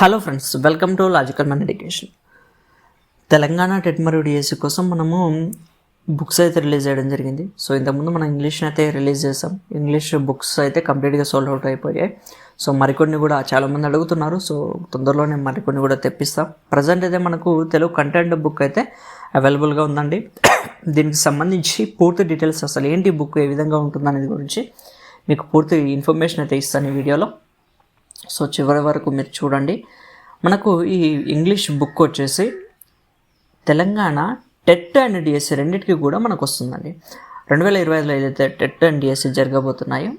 Hello friends, welcome to logical man education. Telangana TET మరియు DSC కోసం మనము బుక్స్ అయితే రిలీజ్ చేయడం జరిగింది. సో ఇంతకుముందు మనం ఇంగ్లీష్ని అయితే రిలీజ్ చేసాం. ఇంగ్లీష్ బుక్స్ అయితే కంప్లీట్గా సోల్డ్ అవుట్ అయిపోయాయి. సో మరికొన్ని కూడా చాలామంది అడుగుతున్నారు. సో తొందరలోనే మరికొన్ని కూడా తెప్పిస్తాం. ప్రజెంట్ అయితే మనకు తెలుగు కంటెంట్ బుక్ అయితే అవైలబుల్గా ఉందండి. దీనికి సంబంధించి పూర్తి డీటెయిల్స్, అసలు ఏంటి బుక్ ఏ విధంగా ఉంటుందనేది గురించి మీకు పూర్తి ఇన్ఫర్మేషన్ అయితే ఇస్తాను ఈ వీడియోలో. సో చివరి వరకు మీరు చూడండి. మనకు ఈ ఇంగ్లీష్ బుక్ వచ్చేసి తెలంగాణ టెట్ అండ్ డిఎస్సి రెండింటికి కూడా మనకు వస్తుందండి. 2025లో ఏదైతే టెట్ అండ్ డిఎస్సి జరగబోతున్నాయో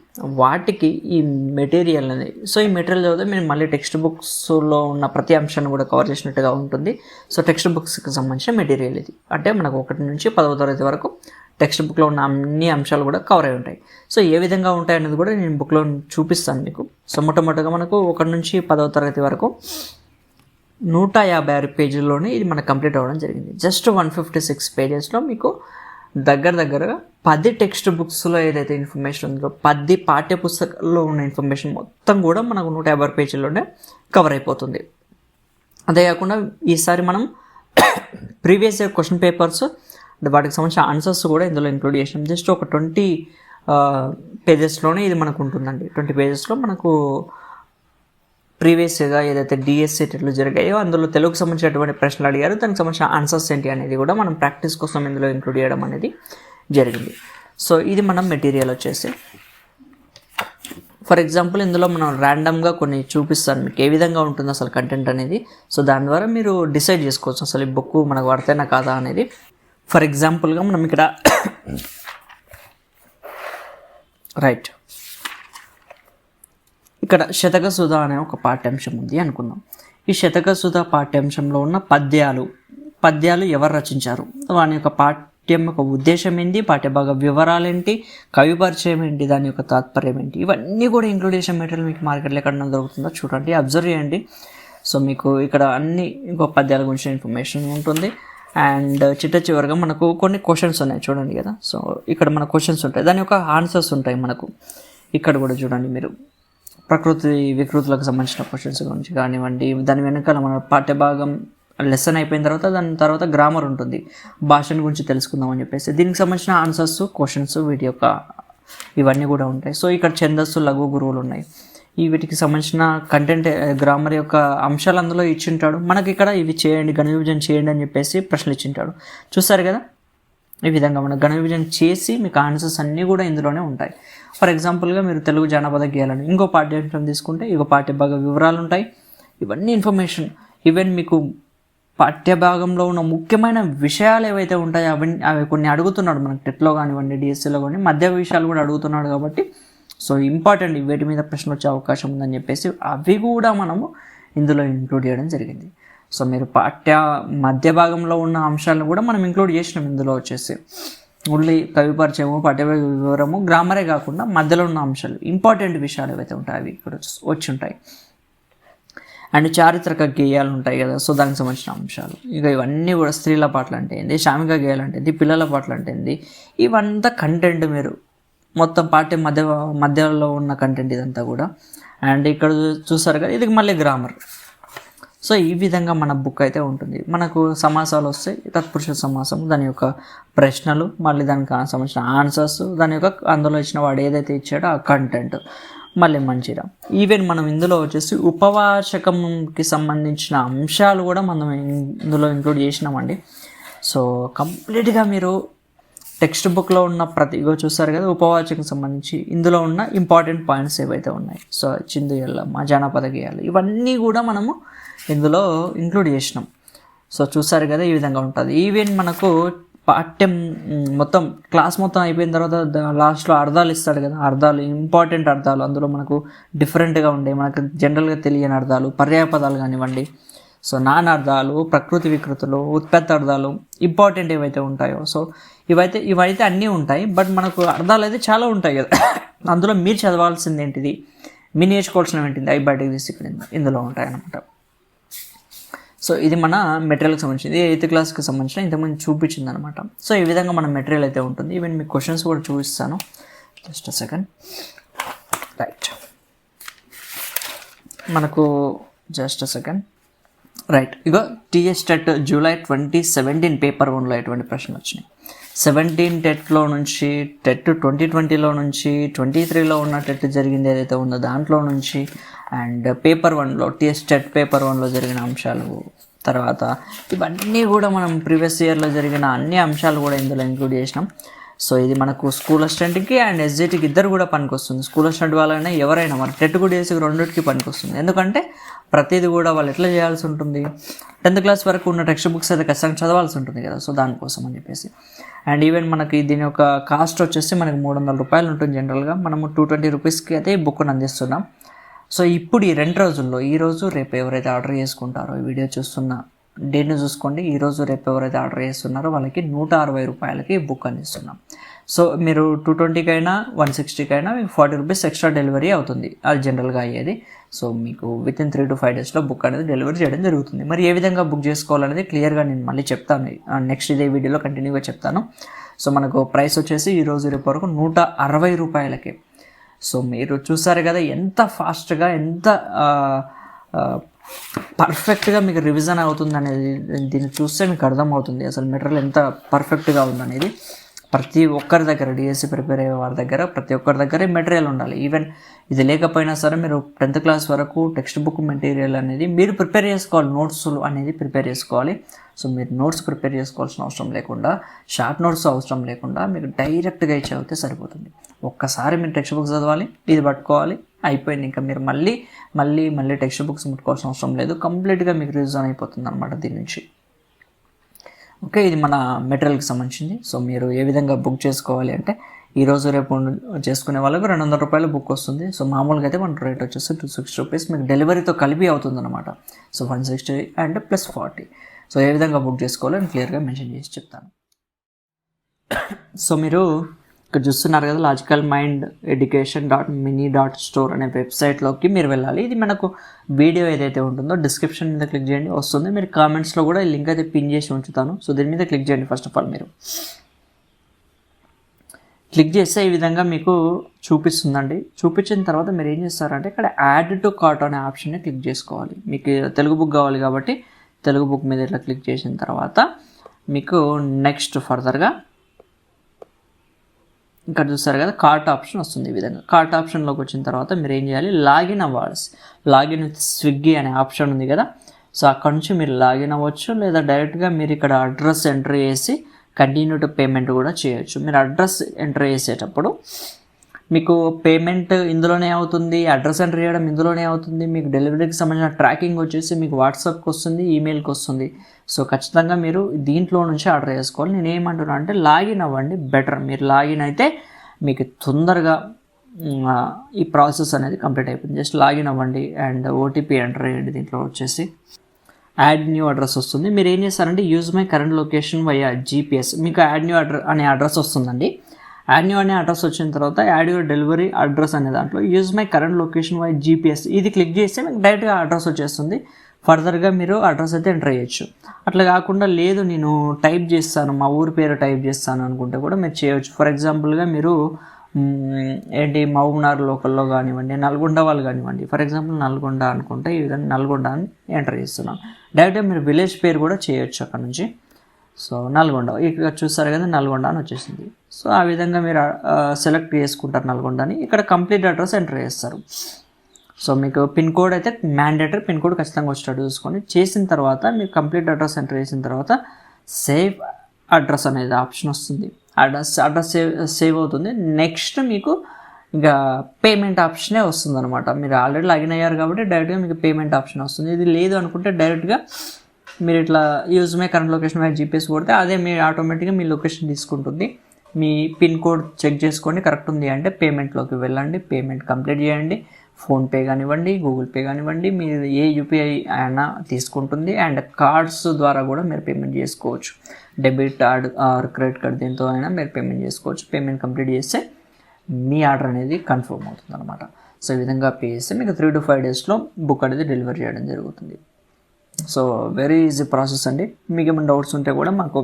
వాటికి ఈ మెటీరియల్ అనేది, సో ఈ మెటీరియల్ చదివితే మీరు మళ్ళీ టెక్స్ట్ బుక్స్లో ఉన్న ప్రతి అంశాన్ని కూడా కవర్ చేసినట్టుగా ఉంటుంది. సో టెక్స్ట్ బుక్స్కి సంబంధించిన మెటీరియల్ ఇది. అంటే మనకు 1 నుంచి 10వ తరగతి వరకు టెక్స్ట్ బుక్లో ఉన్న అన్ని అంశాలు కూడా కవర్ అయి ఉంటాయి. సో ఏ విధంగా ఉంటాయి అనేది కూడా నేను బుక్లో చూపిస్తాను మీకు. సో మొట్టమొదటిగా మనకు 1 నుంచి 10వ తరగతి వరకు 156 పేజీల్లోనే ఇది మనకు కంప్లీట్ అవ్వడం జరిగింది. జస్ట్ 156 పేజెస్లో మీకు దగ్గరగా 10 టెక్స్ట్ బుక్స్లో ఏదైతే ఇన్ఫర్మేషన్ ఉందో 10 పాఠ్య పుస్తకాల్లో ఉన్న ఇన్ఫర్మేషన్ మొత్తం కూడా మనకు 150 పేజీల్లోనే కవర్ అయిపోతుంది. అదే కాకుండా ఈసారి మనం ప్రీవియస్ ఇయర్ క్వశ్చన్ పేపర్స్, వాటికి సంబంధించిన ఆన్సర్స్ కూడా ఇందులో ఇంక్లూడ్ చేసినాం. జస్ట్ ఒక 20 పేజెస్లోనే ఇది మనకు ఉంటుందండి. 20 పేజెస్లో మనకు ప్రీవియస్గా ఏదైతే డిఎస్సి టెట్లు జరిగాయో అందులో తెలుగుకు సంబంధించినటువంటి ప్రశ్నలు అడిగారు, దానికి సంబంధించిన ఆన్సర్స్ ఏంటి అనేది కూడా మనం ప్రాక్టీస్ కోసం ఇందులో ఇంక్లూడ్ చేయడం అనేది జరిగింది. సో ఇది మనం మెటీరియల్ వచ్చేసి, ఫర్ ఎగ్జాంపుల్ ఇందులో మనం ర్యాండమ్గా కొన్ని చూపిస్తాను మీకు ఏ విధంగా ఉంటుంది అసలు కంటెంట్ అనేది. సో దాని ద్వారా మీరు డిసైడ్ చేసుకోవచ్చు అసలు ఈ బుక్ మనకు వర్తేనా కాదా అనేది. ఫర్ ఎగ్జాంపుల్గా మనం ఇక్కడ ఇక్కడ శతకసుధ అనే ఒక పాఠ్యాంశం ఉంది అనుకుందాం. ఈ శతకసుధ పాఠ్యాంశంలో ఉన్న పద్యాలు ఎవరు రచించారు, వాని యొక్క పాఠ్యం యొక్క ఉద్దేశం ఏంటి, పాఠ్యభాగ వివరాలు ఏంటి, కవి పరిచయం ఏంటి, దాని యొక్క తాత్పర్యం ఏంటి, ఇవన్నీ కూడా ఇంక్లూడ్ చేసే మెటీరియల్ మీకు మార్కెట్లో ఎక్కడన్నా దొరుకుతుందో చూడండి, అబ్జర్వ్ చేయండి. సో మీకు ఇక్కడ అన్ని ఇంకో పద్యాల గురించి ఇన్ఫర్మేషన్ ఉంటుంది. అండ్ చివరిగా మనకు కొన్ని క్వశ్చన్స్ ఉన్నాయి చూడండి కదా. సో ఇక్కడ మన క్వశ్చన్స్ ఉంటాయి, దాని యొక్క ఆన్సర్స్ ఉంటాయి మనకు. ఇక్కడ కూడా చూడండి మీరు ప్రకృతి వికృతులకు సంబంధించిన క్వశ్చన్స్ గురించి కానివ్వండి, దాని వెనకాల మన పాఠ్యభాగం లెసన్ అయిపోయిన తర్వాత దాని తర్వాత గ్రామర్ ఉంటుంది, భాషను గురించి తెలుసుకుందాం అని చెప్పేసి దీనికి సంబంధించిన ఆన్సర్స్, క్వశ్చన్స్, వీటి యొక్క ఇవన్నీ కూడా ఉంటాయి. సో ఇక్కడ ఛందస్సు, లఘు గురువులు ఉన్నాయి. వీటికి సంబంధించిన కంటెంట్, గ్రామర్ యొక్క అంశాలు అందులో ఇచ్చింటాడు. మనకి ఇక్కడ ఇవి చేయండి, ఘన విభజన చేయండి అని చెప్పేసి ప్రశ్నలు ఇచ్చింటాడు. చూస్తారు కదా, ఈ విధంగా మనం ఘన విభజన చేసి మీకు ఆన్సర్స్ అన్నీ కూడా ఇందులోనే ఉంటాయి. ఫర్ ఎగ్జాంపుల్గా మీరు తెలుగు జానపద గేయాలని ఇంకో పాఠ్యాంశం తీసుకుంటే ఇక పాఠ్యభాగ వివరాలు ఉంటాయి. ఇవన్నీ ఇన్ఫర్మేషన్, ఈవెన్ మీకు పాఠ్యభాగంలో ఉన్న ముఖ్యమైన విషయాలు ఏవైతే ఉంటాయో అవి కొన్ని అడుగుతున్నాడు మనకు టెట్లో కానివ్వండి, డిఎస్సిలో కానీ మధ్య విషయాలు కూడా అడుగుతున్నాడు. కాబట్టి సో ఇంపార్టెంట్, వీటి మీద ప్రశ్న వచ్చే అవకాశం ఉందని చెప్పేసి అవి కూడా మనము ఇందులో ఇంక్లూడ్ చేయడం జరిగింది. సో మీరు మధ్య భాగంలో ఉన్న అంశాలను కూడా మనం ఇంక్లూడ్ చేసినాం ఇందులో వచ్చేసి. ఓన్లీ కవి పరిచయము, పాఠ్యభాగ వివరము, గ్రామరే కాకుండా మధ్యలో ఉన్న అంశాలు, ఇంపార్టెంట్ విషయాలు ఏవైతే ఉంటాయి అవి ఇక్కడ వచ్చి ఉంటాయి. అండ్ చారిత్రక గేయాలు ఉంటాయి కదా, సో దానికి సంబంధించిన అంశాలు. ఇక ఇవన్నీ కూడా స్త్రీల పాటలు అంటే ఏంది, సామిక గేయాలు అంటే ఏంది, పిల్లల పాటలు అంటే ఏంది, ఇవంతా కంటెంట్ మీరు మొత్తం మధ్యలో ఉన్న కంటెంట్ ఇదంతా కూడా. అండ్ ఇక్కడ చూసారు కదా, ఇది మళ్ళీ గ్రామర్. సో ఈ విధంగా మన బుక్ అయితే ఉంటుంది. మనకు సమాసాలు వస్తాయి, తత్పురుష సమాసం, దాని యొక్క ప్రశ్నలు, మళ్ళీ దానికి సంబంధించిన ఆన్సర్స్, దాని యొక్క అందులో ఇచ్చిన వాడు ఏదైతే ఇచ్చాడో ఆ కంటెంట్ మళ్ళీ మంచిగా. ఈవెన్ మనం ఇందులో వచ్చేసి ఉపవాచకంకి సంబంధించిన అంశాలు కూడా మనం ఇందులో ఇంక్లూడ్ చేసినామండి. సో కంప్లీట్గా మీరు టెక్స్ట్ బుక్లో ఉన్న ఇగో చూస్తారు కదా, ఉపవాచకం సంబంధించి ఇందులో ఉన్న ఇంపార్టెంట్ పాయింట్స్ ఏవైతే ఉన్నాయి. సో చిందు ఎల్లమ్మ, జానపద గేయాలు, ఇవన్నీ కూడా మనము ఇందులో ఇంక్లూడ్ చేసినాం. సో చూసారు కదా, ఈ విధంగా ఉంటుంది. ఈవెన్ మనకు పాఠ్యం మొత్తం క్లాస్ మొత్తం అయిపోయిన తర్వాత లాస్ట్లో అర్థాలు ఇస్తాడు కదా, అర్థాలు, ఇంపార్టెంట్ అర్థాలు అందులో మనకు డిఫరెంట్గా ఉండే, మనకు జనరల్గా తెలియని అర్థాలు, పర్యాయపదాలు కానివ్వండి, సో నానార్థాలు, ప్రకృతి వికృతులు, ఉత్పత్తి అర్థాలు, ఇంపార్టెంట్ ఏవైతే ఉంటాయో. సో ఇవైతే అన్నీ ఉంటాయి. బట్ మనకు అర్థాలు అయితే చాలా ఉంటాయి కదా, అందులో మీరు చదవాల్సింది ఏంటిది, మీరు నేర్చుకోవాల్సిన ఏంటిది, అవి బయటకు తీసి ఇందులో ఉంటాయి అన్నమాట. సో ఇది మన మెటీరియల్కి సంబంధించింది, 8th క్లాస్కి సంబంధించిన ఇంతకుముందు చూపించింది అనమాట. సో ఈ విధంగా మన మెటీరియల్ అయితే ఉంటుంది. ఈవెన్ మీకు క్వశ్చన్స్ కూడా చూపిస్తాను, జస్ట్ అ సెకండ్. మనకు జస్ట్ సెకండ్. రైట్, ఇగో టీఎస్ టెట్ జూలై 2017 పేపర్ 1లో ఎటువంటి ప్రశ్నలు వచ్చినాయి. 17 టెట్లో నుంచి, టెట్ 2020లో నుంచి, 23లో ఉన్న టెట్ జరిగింది ఏదైతే ఉందో దాంట్లో నుంచి, అండ్ పేపర్ 1లో టీఎస్ టెట్ పేపర్ 1లో జరిగిన అంశాలు, తర్వాత ఇవన్నీ కూడా మనం ప్రీవియస్ ఇయర్లో జరిగిన అన్ని అంశాలు కూడా ఇందులో ఇంక్లూడ్ చేసినాం. సో ఇది మనకు స్కూల్ అసిస్టెంట్కి అండ్ ఎస్జిటికి ఇద్దరు కూడా పనికొస్తుంది. స్కూల్ అసిస్టెంట్ వాళ్ళైనా ఎవరైనా మరి టెట్ కూడా వేసి రెండింటికి పనికొస్తుంది. ఎందుకంటే ప్రతిదీ కూడా వాళ్ళు ఎట్లా చేయాల్సి ఉంటుంది, 10th క్లాస్ వరకు ఉన్న టెక్స్ట్ బుక్స్ అయితే ఖచ్చితంగా చదవాల్సి ఉంటుంది కదా. సో దానికోసం అని చెప్పేసి. అండ్ ఈవెన్ మనకి దీని యొక్క కాస్ట్ వచ్చేసి మనకి 300 రూపాయలు ఉంటుంది జనరల్గా. మనము 220 రూపీస్కి అయితే ఈ బుక్ను అందిస్తున్నాం. సో ఇప్పుడు ఈ 2 రోజుల్లో, ఈరోజు రేపు ఎవరైతే ఆర్డర్ చేసుకుంటారో, ఈ వీడియో చూస్తున్న డేట్ని చూసుకోండి, ఈరోజు రేపు ఎవరైతే ఆర్డర్ చేస్తున్నారో వాళ్ళకి 160 రూపాయలకి బుక్ అందిస్తున్నాం. సో మీరు 220కి అయినా 160కి అయినా మీకు 40 రూపీస్ ఎక్స్ట్రా డెలివరీ అవుతుంది, అది జనరల్గా అయ్యేది. సో మీకు వితిన్ 3 to 5 డేస్లో బుక్ అనేది డెలివరీ చేయడం జరుగుతుంది. మరి ఏ విధంగా బుక్ చేసుకోవాలనేది క్లియర్గా నేను మళ్ళీ చెప్తాను, నెక్స్ట్ ఇదే వీడియోలో కంటిన్యూగా చెప్తాను. సో మనకు ప్రైస్ వచ్చేసి ఈరోజు రేపు వరకు 160 రూపాయలకే. సో మీరు చూసారు కదా ఎంత ఫాస్ట్గా, ఎంత పర్ఫెక్ట్గా మీకు రివిజన్ అవుతుంది అనేది. దీన్ని చూస్తే మీకు అర్థమవుతుంది అసలు మెటీరియల్ ఎంత పర్ఫెక్ట్గా ఉందనేది. ప్రతి ఒక్కరి దగ్గర, డిఎస్సి ప్రిపేర్ అయ్యే వారి దగ్గర ప్రతి ఒక్కరి దగ్గర మెటీరియల్ ఉండాలి. ఈవెన్ ఇది లేకపోయినా సరే మీరు 10th క్లాస్ వరకు టెక్స్ట్ బుక్ మెటీరియల్ అనేది మీరు ప్రిపేర్ చేసుకోవాలి, నోట్స్ అనేది ప్రిపేర్ చేసుకోవాలి. సో మీరు నోట్స్ ప్రిపేర్ చేసుకోవాల్సిన అవసరం లేకుండా, షార్ట్ నోట్స్ అవసరం లేకుండా మీరు డైరెక్ట్గా ఇచ్చి చదివితే సరిపోతుంది. ఒక్కసారి మీరు టెక్స్ట్ బుక్స్ చదవాలి, ఇది పట్టుకోవాలి, అయిపోయింది. ఇంకా మీరు మళ్ళీ మళ్ళీ మళ్ళీ టెక్స్ట్ బుక్స్ ముట్టుకోవాల్సిన అవసరం లేదు. కంప్లీట్గా మీకు రివిజన్ అయిపోతుంది అనమాట దీని నుంచి. ఓకే, ఇది మన మెటీరియల్కి సంబంధించింది. సో మీరు ఏ విధంగా బుక్ చేసుకోవాలి అంటే, ఈరోజు రేపు చేసుకునే వాళ్ళకు 200 రూపాయలు బుక్ వస్తుంది. సో మామూలుగా అయితే మన రేట్ వచ్చేసి 260 రూపీస్ మీకు డెలివరీతో కలిపి అవుతుంది అనమాట. So 160 and plus 40. సో ఏ విధంగా బుక్ చేసుకోవాలో నేను క్లియర్గా మెన్షన్ చేసి చెప్తాను. సో మీరు ఇక్కడ చూస్తున్నారు కదా, logicalmindeducation.mini.store అనే వెబ్సైట్లోకి మీరు వెళ్ళాలి. ఇది మనకు వీడియో ఏదైతే ఉంటుందో డిస్క్రిప్షన్ మీద క్లిక్ చేయండి, వస్తుంది. మీరు కామెంట్స్లో కూడా ఈ లింక్ అయితే పిన్ చేసి ఉంచుతాను. సో దీని మీద క్లిక్ చేయండి. ఫస్ట్ ఆఫ్ ఆల్ మీరు క్లిక్ చేస్తే ఈ విధంగా మీకు చూపిస్తుందండి. చూపించిన తర్వాత మీరు ఏం చేస్తారంటే ఇక్కడ యాడ్ టు కార్ట్ అనే ఆప్షన్ని క్లిక్ చేసుకోవాలి. మీకు తెలుగు బుక్ కావాలి కాబట్టి తెలుగు బుక్ మీద ఇట్లా క్లిక్ చేసిన తర్వాత మీకు నెక్స్ట్ ఫర్దర్గా ఇక్కడ చూస్తారు కదా కార్ట్ ఆప్షన్ వస్తుంది. ఈ విధంగా కార్ట్ ఆప్షన్లోకి వచ్చిన తర్వాత మీరు ఏం చేయాలి, లాగిన్ అవ్వాలి. లాగిన్ విత్ స్విగ్గీ అనే ఆప్షన్ ఉంది కదా. సో అక్కడ నుంచి మీరు లాగిన్ అవ్వచ్చు, లేదా డైరెక్ట్గా మీరు ఇక్కడ అడ్రస్ ఎంటర్ చేసి కంటిన్యూ టు పేమెంట్ కూడా చేయొచ్చు. మీరు అడ్రస్ ఎంటర్ చేసేటప్పుడు మీకు పేమెంట్ ఇందులోనే అవుతుంది, అడ్రస్ ఎంటర్ చేయడం ఇందులోనే అవుతుంది. మీకు డెలివరీకి సంబంధించిన ట్రాకింగ్ వచ్చేసి మీకు వాట్సాప్కి వస్తుంది, ఈమెయిల్కి వస్తుంది. సో ఖచ్చితంగా మీరు దీంట్లో నుంచి ఆర్డర్ చేసుకోవాలి. నేను ఏమంటున్నా అంటే లాగిన్ అవ్వండి, బెటర్. మీరు లాగిన్ అయితే మీకు తొందరగా ఈ ప్రాసెస్ అనేది కంప్లీట్ అయిపోయింది. జస్ట్ లాగిన్ అవ్వండి అండ్ ఓటీపీ ఎంటర్ చేయండి. దీంట్లో వచ్చేసి యాడ్ న్యూ అడ్రస్ వస్తుంది. మీరు ఏం చేస్తారంటే use my current location via GPS, మీకు యాడ్ న్యూ అనే అడ్రస్ వస్తుందండి. యాడ్ న్యూ అనే అడ్రస్ వచ్చిన తర్వాత యాడ్ యువర్ డెలివరీ అడ్రస్ అనే దాంట్లో use my current location via GPS ఇది క్లిక్ చేస్తే మీకు డైరెక్ట్గా అడ్రస్ వచ్చేస్తుంది. ఫర్దర్గా మీరు అడ్రస్ అయితే ఎంటర్ చేయొచ్చు. అట్లా కాకుండా లేదు నేను టైప్ చేస్తాను, మా ఊరి పేరు టైప్ చేస్తాను అనుకుంటే కూడా మీరు చేయొచ్చు. ఫర్ ఎగ్జాంపుల్గా మీరు ఏంటి మహబూబ్నగర్ లోకల్లో కానివ్వండి, నల్గొండ వాళ్ళు కానివ్వండి, ఫర్ ఎగ్జాంపుల్ నల్గొండ అనుకుంటే ఈ విధంగా నల్గొండ అని ఎంటర్ చేస్తున్నాను. డైరెక్ట్గా మీరు విలేజ్ పేరు కూడా చేయొచ్చు అక్కడ నుంచి. సో నల్గొండ ఇక్కడ చూస్తారు కదా, నల్గొండ అని వచ్చేసింది. సో ఆ విధంగా మీరు సెలెక్ట్ చేసుకుంటారు నల్గొండని. ఇక్కడ కంప్లీట్ అడ్రస్ ఎంటర్ చేస్తారు. సో మీకు పిన్ కోడ్ అయితే మ్యాండేటరీ, పిన్ కోడ్ ఖచ్చితంగా వచ్చేటట్టు చూసుకొని చేసిన తర్వాత మీరు కంప్లీట్ అడ్రస్ ఎంటర్ చేసిన తర్వాత సేవ్ అడ్రస్ అనేది ఆప్షన్ వస్తుంది. అడ్రస్ సేవ్ అవుతుంది. నెక్స్ట్ మీకు ఇంకా పేమెంట్ ఆప్షనే వస్తుంది అనమాట. మీరు ఆల్రెడీ లాగిన్ అయ్యారు కాబట్టి డైరెక్ట్గా మీకు పేమెంట్ ఆప్షన్ వస్తుంది. ఇది లేదు అనుకుంటే డైరెక్ట్గా మీరు ఇట్లా use my current location by GPS కొడితే అదే మీరు ఆటోమేటిక్గా మీ లొకేషన్ తీసుకుంటుంది. మీ పిన్ కోడ్ చెక్ చేసుకోండి, కరెక్ట్ ఉంది అంటే పేమెంట్లోకి వెళ్ళండి, పేమెంట్ కంప్లీట్ చేయండి. ఫోన్పే కానివ్వండి, గూగుల్ పే కానివ్వండి, మీరు ఏ యూపీఐ అయినా తీసుకుంటుంది. అండ్ కార్డ్స్ ద్వారా కూడా మీరు పేమెంట్ చేసుకోవచ్చు. Debit card or credit card దీంతో అయినా మీరు పేమెంట్ చేసుకోవచ్చు. పేమెంట్ కంప్లీట్ చేస్తే మీ ఆర్డర్ అనేది కన్ఫర్మ్ అవుతుంది అనమాట. సో ఈ విధంగా పే చేస్తే మీకు 3 to 5 డేస్లో బుక్ అనేది డెలివరీ చేయడం జరుగుతుంది. సో వెరీ ఈజీ ప్రాసెస్ అండి. మీకు ఏమైనా డౌట్స్ ఉంటే కూడా మాకు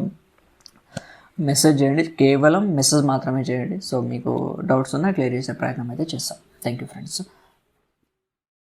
మెసేజ్ చేయండి, కేవలం మెసేజ్ మాత్రమే చేయండి. సో మీకు డౌట్స్ ఉన్నా క్లియర్ చేసే ప్రయత్నం అయితే చేస్తాం. Thank you friends.